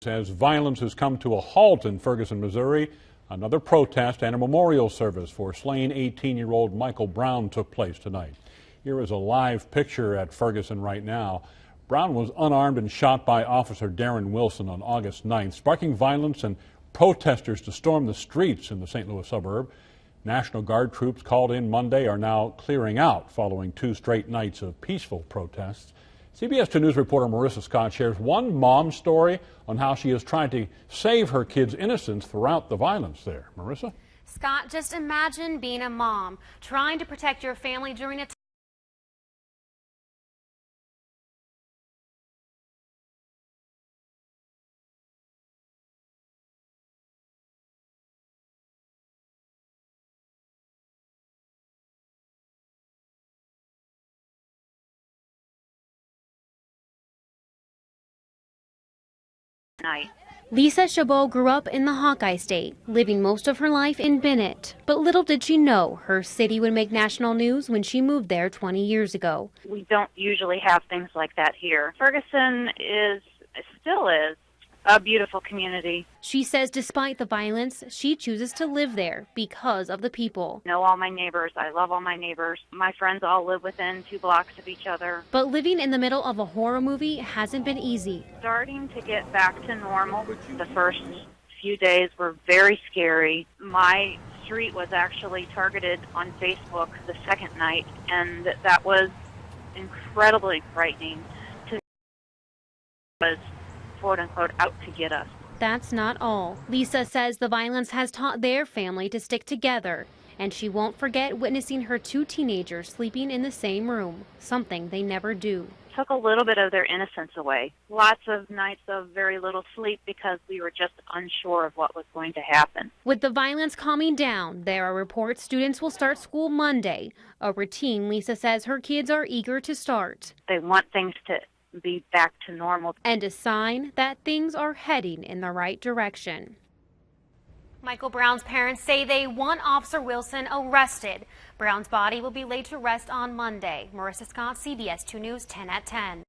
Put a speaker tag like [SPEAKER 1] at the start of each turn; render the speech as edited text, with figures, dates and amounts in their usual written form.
[SPEAKER 1] as violence has come to a halt in Ferguson, Missouri. Another protest and a memorial service for slain 18-year-old Michael Brown took place tonight. Here is a live picture at Ferguson right now. Brown was unarmed and shot by Officer Darren Wilson on August 9th, sparking violence and protesters to storm the streets in the St. Louis suburb. National Guard troops called in Monday are now clearing out following 2 straight nights of peaceful protests. CBS 2 News reporter Marissa Scott shares one mom's story on how she is trying to save her kids' innocence throughout the violence there. Marissa?
[SPEAKER 2] Scott, just imagine being a mom, trying to protect your family during a time night. Lisa Chabot grew up in the Hawkeye State, living most of her life in Bennett. But little did she know her city would make national news when she moved there 20 years ago.
[SPEAKER 3] We don't usually have things like that here. Ferguson still is a beautiful community.
[SPEAKER 2] She says despite the violence, she chooses to live there because of the people.
[SPEAKER 3] I know all my neighbors. I love all my neighbors. My friends all live within 2 blocks of each other.
[SPEAKER 2] But living in the middle of a horror movie hasn't been easy.
[SPEAKER 3] Starting to get back to normal. The first few days were very scary. My street was actually targeted on Facebook the second night, and that was incredibly frightening. Was quote-unquote out to get us.
[SPEAKER 2] That's not all. Lisa says the violence has taught their family to stick together, and she won't forget witnessing her 2 teenagers sleeping in the same room, something they never do.
[SPEAKER 3] Took a little bit of their innocence away. Lots of nights of very little sleep because we were just unsure of what was going to happen.
[SPEAKER 2] With the violence calming down, there are reports students will start school Monday, a routine Lisa says her kids are eager to start.
[SPEAKER 3] They want things to be back to normal.
[SPEAKER 2] And a sign that things are heading in the right direction. Michael Brown's parents say they want Officer Wilson arrested. Brown's body will be laid to rest on Monday. Marissa Scott, CBS 2 News, 10 at 10.